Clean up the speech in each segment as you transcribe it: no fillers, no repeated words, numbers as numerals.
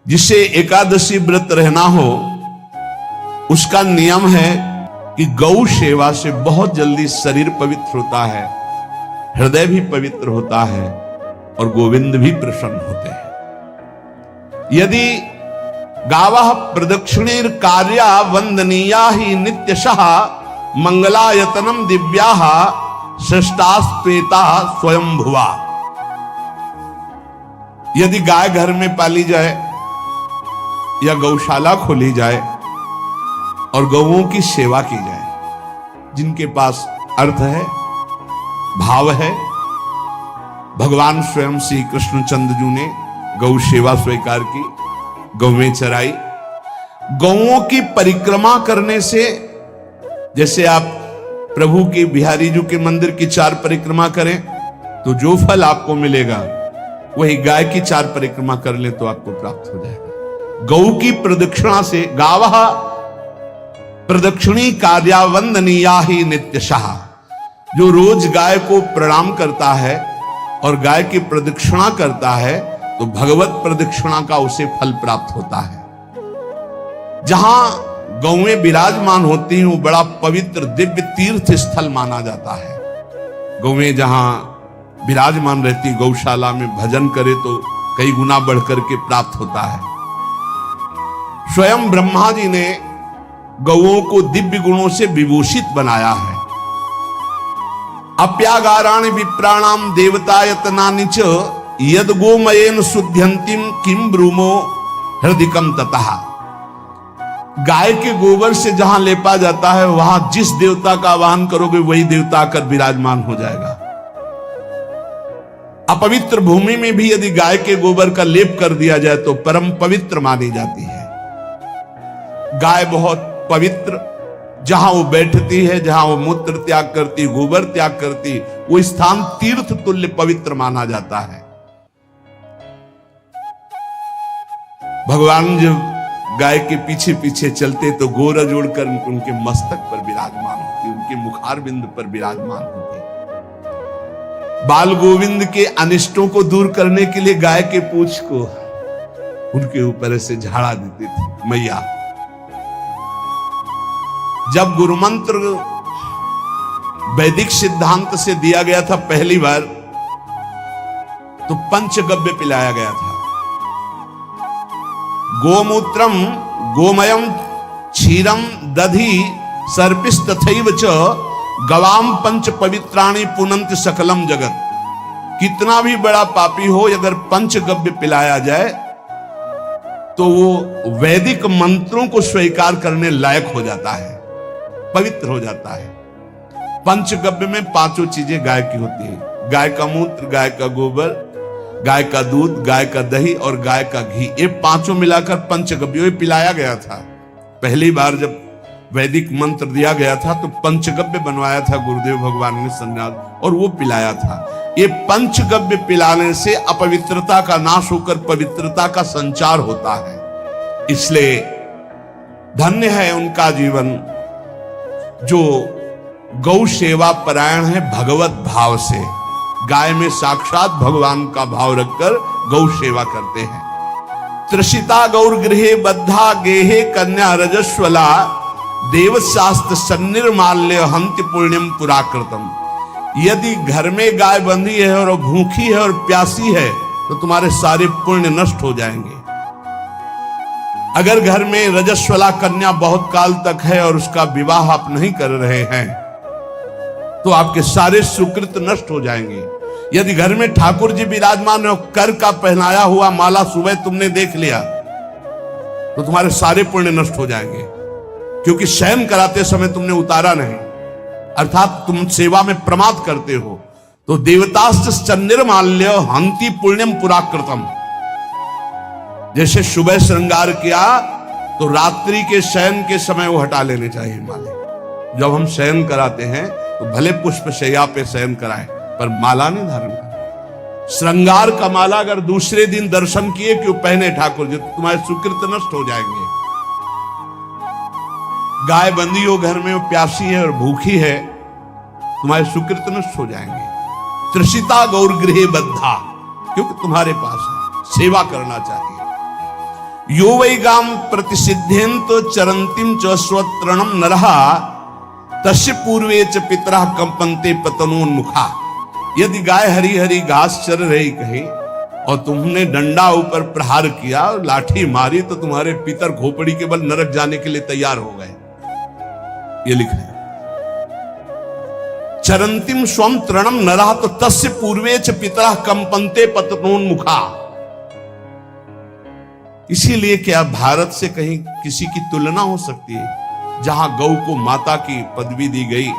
जिसे एकादशी व्रत रहना हो उसका नियम है कि गौ सेवा से बहुत जल्दी शरीर पवित्र होता है, हृदय भी पवित्र होता है और गोविंद भी प्रसन्न होते हैं। यदि गावः प्रदक्षिणीर कार्या वंदनीया ही नित्यशः मंगलायतनम दिव्याः श्रेष्ठास्त्वेता स्वयंभुवा। यदि गाय घर में पाली जाए या गौशाला खोली जाए और गौओं की सेवा की जाए, जिनके पास अर्थ है, भाव है, भगवान स्वयं श्री कृष्णचंद्र जी ने गौ सेवा स्वीकार की, गौवें चराई। गौओं की परिक्रमा करने से, जैसे आप प्रभु के बिहारी जी के मंदिर की 4 परिक्रमा करें तो जो फल आपको मिलेगा वही गाय की 4 परिक्रमा कर ले तो आपको प्राप्त हो जाएगा। गौ की प्रदक्षिणा से, गावः प्रदक्षिणी कार्या वंदनीया ही नित्यशः, जो रोज गाय को प्रणाम करता है और गाय की प्रदक्षिणा करता है तो भगवत प्रदक्षिणा का उसे फल प्राप्त होता है। जहां गौएं विराजमान होती हैं वो बड़ा पवित्र दिव्य तीर्थ स्थल माना जाता है। गौएं जहां विराजमान रहती, गौशाला में भजन करे तो कई गुना बढ़कर के प्राप्त होता है। स्वयं ब्रह्मा जी ने गौओं को दिव्य गुणों से विभूषित बनाया है। अप्यागाराणि विप्राणाम देवतायतनानि च यद गोमयेन शुद्ध्यन्तिम किम ब्रूमो हृदिकम ततः। गाय के गोबर से जहां लेपा जाता है वहां जिस देवता का आवाहन करोगे वही देवता आकर विराजमान हो जाएगा। अपवित्र भूमि में भी यदि गाय के गोबर का लेप कर दिया जाए तो परम पवित्र मानी जाती है। गाय बहुत पवित्र, जहां वो बैठती है, जहां वो मूत्र त्याग करती, गोबर त्याग करती, वो स्थान तीर्थ तुल्य पवित्र माना जाता है। भगवान जब गाय के पीछे पीछे चलते तो गोरा जोड़कर उनके मस्तक पर विराजमान होती, उनके मुखार बिंद पर विराजमान होती। बाल गोविंद के अनिष्टों को दूर करने के लिए गाय के पूंछ को उनके ऊपर से झाड़ा देती थी मैया। जब गुरु मंत्र वैदिक सिद्धांत से दिया गया था पहली बार तो पंचगव्य पिलाया गया था। गोमूत्रम गोमयम क्षीरम दधि सर्पिस्तथैव च गवाम पंच पवित्राणि पुनंत सकलम जगत। कितना भी बड़ा पापी हो, अगर पंचगव्य पिलाया जाए तो वो वैदिक मंत्रों को स्वीकार करने लायक हो जाता है, पवित्र हो जाता है। पंचगव्य में 5 चीजें गाय की होती है। गाय का मूत्र, गाय का गोबर, गाय का दूध, गाय का दही और गाय का घी, ये 5 मिलाकर पंचगव्य पिलाया गया था। पहली बार जब वैदिक मंत्र दिया गया था तो पंचगव्य बनवाया था गुरुदेव भगवान ने सन्यास, और वो पिलाया था। ये पंचगव्य पिलाने से अपवित्रता का नाश होकर पवित्रता का संचार होता है। इसलिए धन्य है उनका जीवन जो गौ सेवा परायण है भगवत भाव से। गाय में साक्षात भगवान का भाव रखकर गौ सेवा करते हैं। त्रिषिता गौर गृहे बद्धा गेहे कन्या रजस्वला देवशास्त्र सन्निर्माल्य हंति पुण्यम पुराकृतम। यदि घर में गाय बंधी है और भूखी है और प्यासी है तो तुम्हारे सारे पुण्य नष्ट हो जाएंगे। अगर घर में रजस्वला कन्या बहुत काल तक है और उसका विवाह आप नहीं कर रहे हैं तो आपके सारे सुकृत नष्ट हो जाएंगे। यदि घर में ठाकुर जी विराजमान है, कर का पहनाया हुआ माला सुबह तुमने देख लिया तो तुम्हारे सारे पुण्य नष्ट हो जाएंगे, क्योंकि शयन कराते समय तुमने उतारा नहीं, अर्थात तुम सेवा में प्रमाद करते हो। तो देवतास्त्र सन्निर्माल्य हंति पुण्यम पुराकृतम। जैसे सुबह श्रृंगार किया तो रात्रि के शयन के समय वो हटा लेने चाहिए माले। जब हम शयन कराते हैं तो भले पुष्प शैया पे शयन कराएं पर माला नहीं धारण करें। श्रृंगार का माला अगर दूसरे दिन दर्शन किए क्यों पहने ठाकुर जी, तो तुम्हारे सुकृत नष्ट हो जाएंगे। गाय बंदी हो घर में, वो प्यासी है और भूखी है, तुम्हारे सुकृत नष्ट हो जाएंगे। त्रिषिता गौर गृहे बद्धा, क्योंकि तुम्हारे पास है, सेवा करना चाहिए। यो वै गाम प्रतिसिद्धेन्त चरंतिम च स्वतरणम नरहा तस्य पूर्वे च पितरः कंपन्ते पतनोन्मुखा। यदि गाय हरी हरी घास चर रही कहीं और तुमने डंडा ऊपर प्रहार किया और लाठी मारी तो तुम्हारे पितर खोपड़ी के बल नरक जाने के लिए तैयार हो गए। ये लिखा है चरंतिम स्वम तृणम नरः तो तस्य पूर्वे च पितरः कंपन्ते पतनोन्मुखा। इसीलिए क्या भारत से कहीं किसी की तुलना हो सकती है जहां गौ को माता की पदवी दी गई,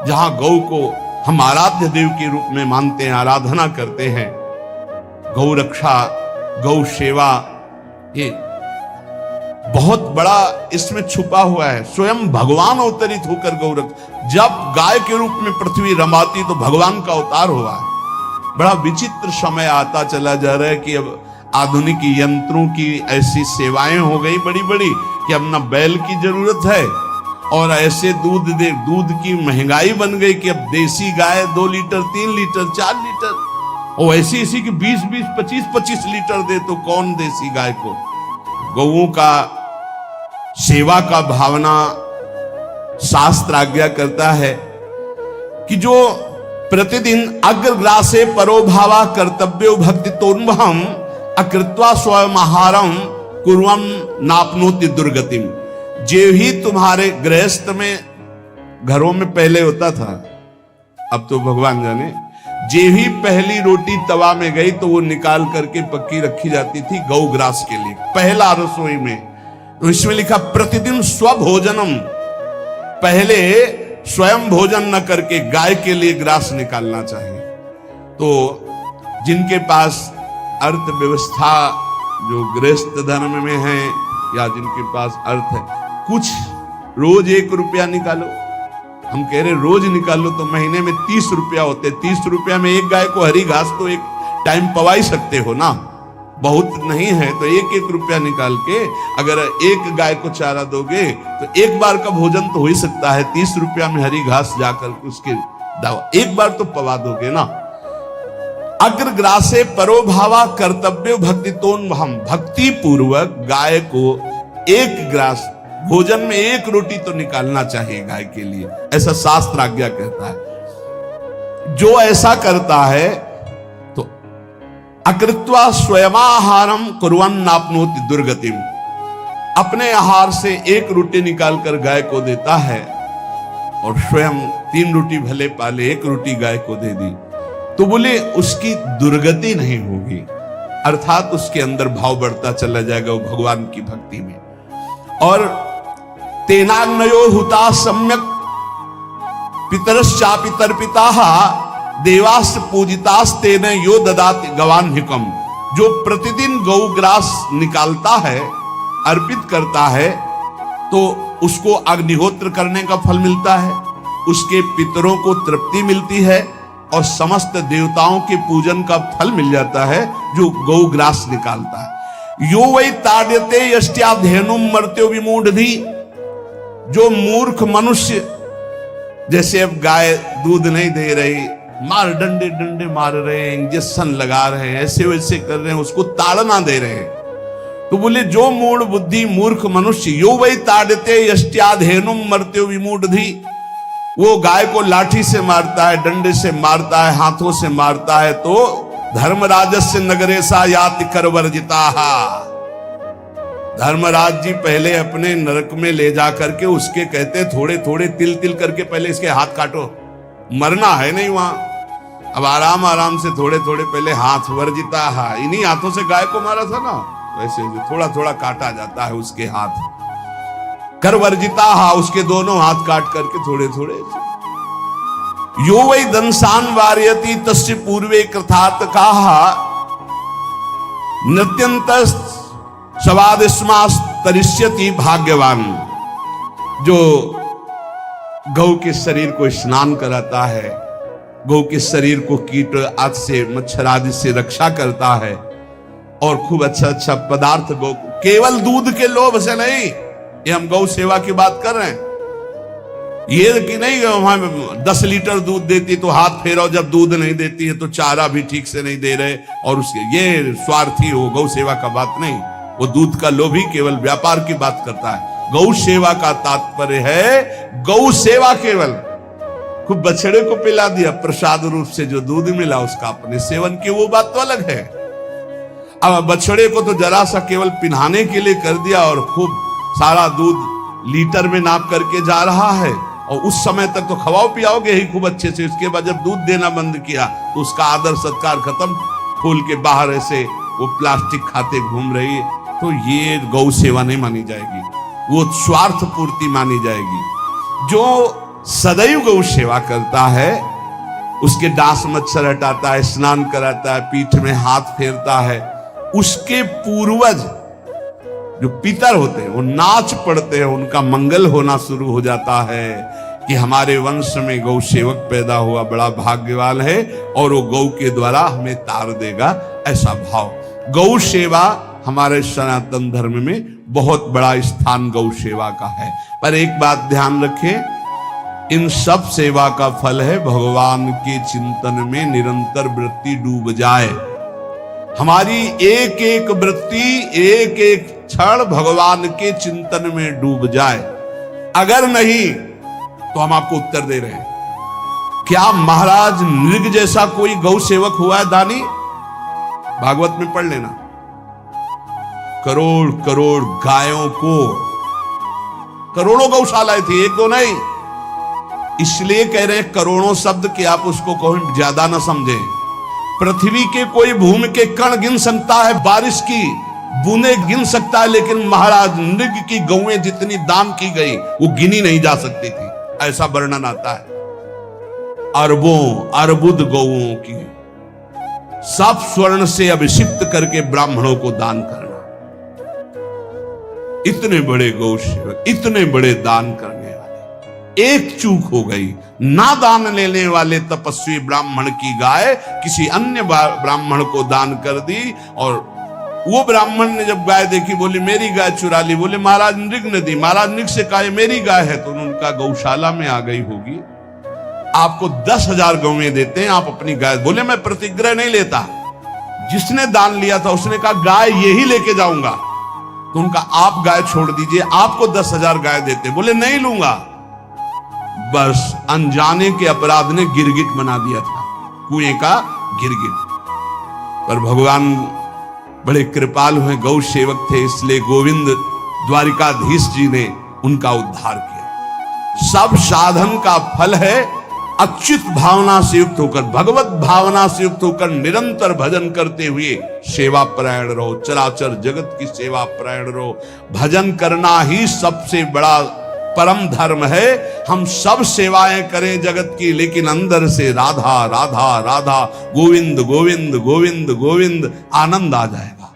जहां गौ को हम आराध्य देव के रूप में मानते हैं, आराधना करते हैं। गौ रक्षा, गौ सेवा, ये बहुत बड़ा इसमें छुपा हुआ है। स्वयं भगवान अवतरित होकर गौ रक्षा, जब गाय के रूप में पृथ्वी रमाती तो भगवान का अवतार हुआ है। बड़ा विचित्र समय आता चला जा रहा है कि अब आधुनिक यंत्रों की ऐसी सेवाएं हो गई बड़ी बड़ी कि अब ना बैल की जरूरत है और ऐसे दूध की महंगाई बन गई कि अब देसी गाय 2 लीटर 3 लीटर 4 लीटर और ऐसी ऐसी कि 20-20 25-25 लीटर दे तो कौन देसी गाय को। गौओं का सेवा का भावना शास्त्र आज्ञा करता है कि जो प्रतिदिन अग्रग्रासे परोभावा कर्तव्यो भक्ति तोन्वहम अकृत्वा स्वयं आहारम कुर्वम नापनोति दुर्गतिम। जे ही तुम्हारे गृहस्थ में घरों में पहले होता था, अब तो भगवान जाने, जे ही पहली रोटी तवा में गई तो वो निकाल करके पक्की रखी जाती थी गौग्रास के लिए, पहला रसोई में। तो इसमें लिखा प्रतिदिन स्वभोजनम, पहले स्वयं भोजन न करके गाय के लिए ग्रास निकालना चाहिए। तो जिनके पास अर्थव्यवस्था जो गृहस्थ धर्म में है या जिनके पास अर्थ है, कुछ रोज 1 रुपया निकालो। हम कह रहे रोज निकालो तो महीने में 30 रुपया होते। 30 रुपया में एक गाय को हरी घास तो एक टाइम पवा ही सकते हो ना, बहुत नहीं है तो 1-1 रुपया निकाल के अगर एक गाय को चारा दोगे तो एक बार का भोजन तो हो ही सकता है। 30 रुपया में हरी घास जाकर उसके दावा एक बार तो पवा दोगे ना। अग्रग्रासे परोभावा कर्तव्य भक्ति तोन, हम भक्ति पूर्वक गाय को एक ग्रास भोजन में 1 रोटी तो निकालना चाहिए गाय के लिए, ऐसा शास्त्र आज्ञा कहता है। जो ऐसा करता है तो अकृत्वा स्वयमाहारम कुर्वन् नाप्नोति दुर्गतिम, अपने आहार से 1 रोटी निकालकर गाय को देता है और स्वयं 3 रोटी भले पाले 1 रोटी गाय को दे दी तो बोले उसकी दुर्गति नहीं होगी, अर्थात उसके अंदर भाव बढ़ता चला जाएगा वो भगवान की भक्ति में। और तेनाग्नयो हुता सम्यक पितरश्चापि तर्पिताः देवास् पूजितास् तेन यो ददाति गवान्हिकम। जो प्रतिदिन गौग्रास निकालता है, अर्पित करता है, तो उसको अग्निहोत्र करने का फल मिलता है, उसके पितरों को तृप्ति मिलती है और समस्त देवताओं के पूजन का फल मिल जाता है जो गौग्रास निकालता है। यो वै ताड्यते यष्ट्याधेनुम मर्त्यो विमूढ़धि। जो मूर्ख मनुष्य, जैसे अब गाय दूध नहीं दे रही, मार डंडे डंडे मार रहे हैं, इंजेक्शन लगा रहे हैं, ऐसे वैसे कर रहे हैं, उसको ताड़ना दे रहे हैं, तो बोले जो मूढ़ बुद्धि मूर्ख मनुष्य, यो वै ताड्यते यष्ट्याधेनुम मर्त्यो विमूढ़धि, वो गाय को लाठी से मारता है, डंडे से मारता है, हाथों से मारता है, तो धर्मराजस्य नगरेशा याति करवर्जिताः। धर्मराज जी पहले अपने नरक में ले जा करके उसके कहते थोड़े थोड़े तिल तिल करके पहले इसके हाथ काटो, मरना है नहीं वहां। अब आराम आराम से थोड़े थोड़े पहले हाथ वर्जिताः, इन्हीं हाथों से गाय को मारा था ना, वैसे थोड़ा थोड़ा काटा जाता है उसके हाथ। कर वर्जिताः, उसके दोनों हाथ काट करके थोड़े थोड़े। यो वै दंसान वारयति तस्य पूर्वे कृतार्थकाः नृत्यंत सवादिस्मास् तरिष्यति भाग्यवान। जो गौ के शरीर को स्नान कराता है, गौ के शरीर को कीट आदि से मच्छर आदि से रक्षा करता है और खूब अच्छा अच्छा पदार्थ गौ, केवल दूध के लोभ से नहीं, ये हम गौ सेवा की बात कर रहे हैं, ये कि नहीं वहां 10 लीटर दूध देती तो हाथ फेरो, जब दूध नहीं देती है तो चारा भी ठीक से नहीं दे रहे और उसके ये स्वार्थी हो, गौ सेवा का बात नहीं। वो दूध का लोभी केवल व्यापार की बात करता है। गौ सेवा का तात्पर्य है गौ सेवा केवल। खूब बछड़े को पिला दिया प्रसाद रूप से, जो दूध मिला उसका अपने सेवन की, वो बात तो अलग है। अब बछड़े को तो जरा सा केवल पिन्हाने के लिए कर दिया और खूब सारा दूध लीटर में नाप करके जा रहा है, और उस समय तक तो खवाओ पियाओगे ही खूब अच्छे से। उसके बाद जब दूध देना बंद किया तो उसका आदर सत्कार खत्म, खोल के बाहर ऐसे वो प्लास्टिक खाते घूम रही है, तो ये गौ सेवा नहीं मानी जाएगी, वो स्वार्थ पूर्ति मानी जाएगी। जो सदैव गौ सेवा करता है, उसके डांस मच्छर हटाता है, स्नान कराता है, पीठ में हाथ फेरता है, उसके पूर्वज जो पितर होते हैं वो नाच पड़ते हैं, उनका मंगल होना शुरू हो जाता है कि हमारे वंश में गौ सेवक पैदा हुआ, बड़ा भाग्यवान है और वो गौ के द्वारा हमें तार देगा, ऐसा भाव। गौ सेवा हमारे सनातन धर्म में बहुत बड़ा स्थान गौ सेवा का है। पर एक बात ध्यान रखें, इन सब सेवा का फल है भगवान के चिंतन में निरंतर वृत्ति डूब जाए। हमारी एक एक वृत्ति, एक एक क्षण भगवान के चिंतन में डूब जाए। अगर नहीं तो हम आपको उत्तर दे रहे हैं, क्या महाराज नृग जैसा कोई गौ सेवक हुआ है दानी? भागवत में पढ़ लेना, करोड़ करोड़ गायों को, करोड़ों गौशालाएं थी, एक दो नहीं। इसलिए कह रहे हैं करोड़ों शब्द कि आप उसको कहीं ज्यादा ना समझें। पृथ्वी के कोई भूमि के कण गिन सकता है, बारिश की बूंदे गिन सकता है, लेकिन महाराज नृग की गौएं जितनी दान की गई वो गिनी नहीं जा सकती थी, ऐसा वर्णन आता है। अरबों अर्बुद गौओं की सब स्वर्ण से अभिषिक्त करके ब्राह्मणों को दान करना। इतने बड़े गौ सेवक, इतने बड़े दान करने वाले, एक चूक हो गई, ना दान लेने वाले तपस्वी ब्राह्मण की गाय किसी अन्य ब्राह्मण को दान कर दी, और वो ब्राह्मण ने जब गाय देखी बोली मेरी गाय चुरा ली। बोले महाराज नृग ने दी। महाराज नृग से कहा मेरी गाय है, तो उनका गौशाला में आ गई होगी, आपको 10,000 गौएं देते हैं, आप अपनी गाय। बोले मैं प्रतिग्रह नहीं लेता। जिसने दान लिया था उसने कहा गाय यही लेके जाऊंगा, तो उनका आप गाय छोड़ दीजिए, आपको 10,000 गाय देते। बोले नहीं लूंगा। बस अनजाने के अपराध ने गिरगिट बना दिया था, कुएं का गिरगिट। पर भगवान बड़े कृपालु हैं, गौ सेवक थे, इसलिए गोविंद द्वारिकाधीश जी ने उनका उद्धार किया। सब साधन का फल है अच्युत भावना से युक्त होकर, भगवत भावना से युक्त होकर निरंतर भजन करते हुए सेवा परायण रहो, चराचर जगत की सेवा परायण रहो। भजन करना ही सबसे बड़ा परम धर्म है। हम सब सेवाएं करें जगत की, लेकिन अंदर से राधा राधा राधा, गोविंद गोविंद गोविंद गोविंद, आनंद आ जाएगा।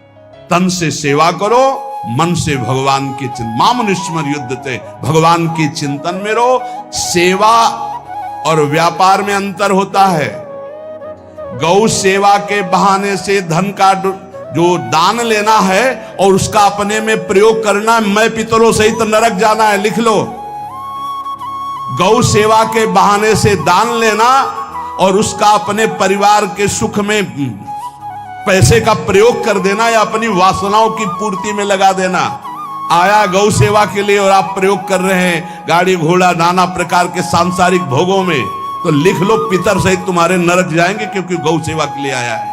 तन से सेवा करो, मन से भगवान के चिंतन, मामनुष्मर युद्धते, भगवान के चिंतन में रहो। सेवा और व्यापार में अंतर होता है। गौ सेवा के बहाने से धन का जो दान लेना है और उसका अपने में प्रयोग करना, मैं पितरों सहित नरक जाना है, लिख लो। गौ सेवा के बहाने से दान लेना और उसका अपने परिवार के सुख में पैसे का प्रयोग कर देना या अपनी वासनाओं की पूर्ति में लगा देना। आया गौ सेवा के लिए और आप प्रयोग कर रहे हैं गाड़ी घोड़ा नाना प्रकार के सांसारिक भोगों में, तो लिख लो पितर सहित तुम्हारे नरक जाएंगे, क्योंकि गौ सेवा के लिए आया है।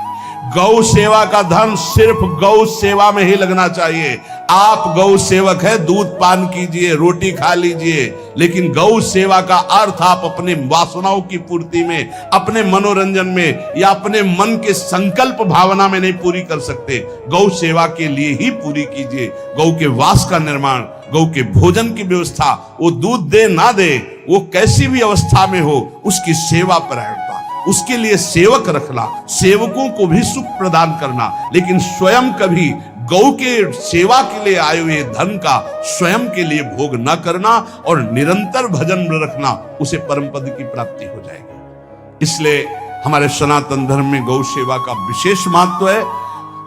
गौ सेवा का धन सिर्फ गौ सेवा में ही लगना चाहिए। आप गौ सेवक है, दूध पान कीजिए, रोटी खा लीजिए, लेकिन गौ सेवा का अर्थ आप अपने वासनाओं की पूर्ति में, अपने मनोरंजन में या अपने मन के संकल्प भावना में नहीं पूरी कर सकते। गौ सेवा के लिए ही पूरी कीजिए। गौ के वास का निर्माण, गौ के भोजन की व्यवस्था, वो दूध दे ना दे, वो कैसी भी अवस्था में हो, उसकी सेवा परायणता, उसके लिए सेवक रखना, सेवकों को भी सुख प्रदान करना, लेकिन स्वयं कभी गौ के सेवा के लिए आए हुए धन का स्वयं के लिए भोग न करना और निरंतर भजन में रखना, उसे परम पद की प्राप्ति हो जाएगी। इसलिए हमारे सनातन धर्म में गौ सेवा का विशेष महत्व है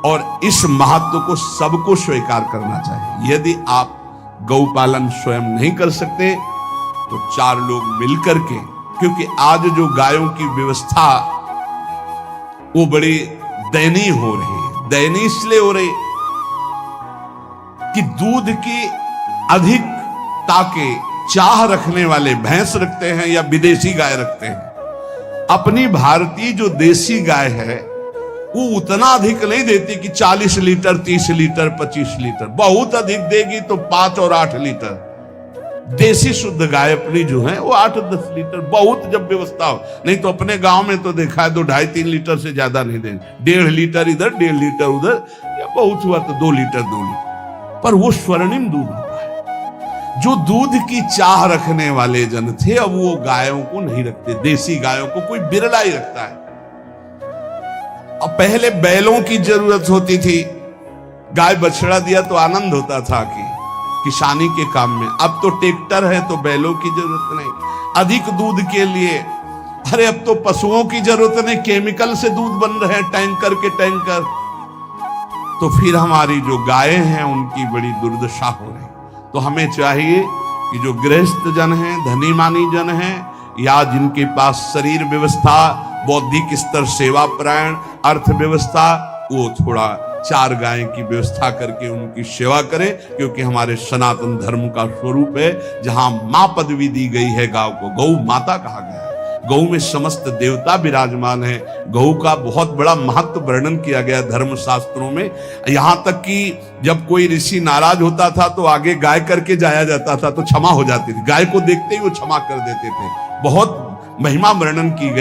और इस महत्व को सबको स्वीकार करना चाहिए। यदि आप गौ पालन स्वयं नहीं कर सकते तो 4 लोग मिलकर के, क्योंकि आज जो गायों की व्यवस्था वो बड़ी दयनीय हो रही है। दयनीय इसलिए हो रही, कि दूध की अधिकता के चाह रखने वाले भैंस रखते हैं या विदेशी गाय रखते हैं। अपनी भारतीय जो देसी गाय है वो उतना अधिक नहीं देती कि 40 लीटर 30 लीटर 25 लीटर, बहुत अधिक देगी तो 5 और 8 लीटर। देसी शुद्ध गाय अपनी जो है वो 8-10 लीटर, बहुत जब व्यवस्था हो। नहीं तो अपने गांव में तो देखा है तो 2.5-3 लीटर से ज्यादा नहीं देंगे, 1.5 लीटर इधर 1.5 लीटर उधर, या बहुत हुआ तो 2 लीटर 2 लीटर। पर वो स्वर्णिम दूध होता है। जो दूध की चाह रखने वाले जन थे अब वो गायों को नहीं रखते, देसी गायों को कोई बिरला ही रखता है। अब पहले बैलों की जरूरत होती थी, गाय बछड़ा दिया तो आनंद होता था कि किसानी के काम में। अब तो ट्रैक्टर है तो बैलों की जरूरत नहीं। अधिक दूध के लिए अरे अब तो पशुओं की जरूरत नहीं, केमिकल से दूध बन रहे हैं, टैंकर के टैंकर। तो फिर हमारी जो गायें हैं उनकी बड़ी दुर्दशा हो रही। तो हमें चाहिए कि जो गृहस्थ जन हैं, धनी मानी जन हैं, या जिनके पास शरीर व्यवस्था, बौद्धिक स्तर, सेवा परायण, अर्थव्यवस्था, वो थोड़ा 4 गाय की व्यवस्था करके उनकी सेवा करें, क्योंकि हमारे सनातन धर्म का स्वरूप है। जहां मां पदवी दी गई है गांव को, गौ माता कहा गया है। गौ में समस्त देवता विराजमान है। गौ का बहुत बड़ा महत्व वर्णन किया गया धर्म शास्त्रों में। यहां तक कि जब कोई ऋषि नाराज होता था तो आगे गाय करके जाया जाता था तो क्षमा हो जाती थी। गाय को देखते ही वो क्षमा कर देते थे। बहुत महिमा वर्णन की गई।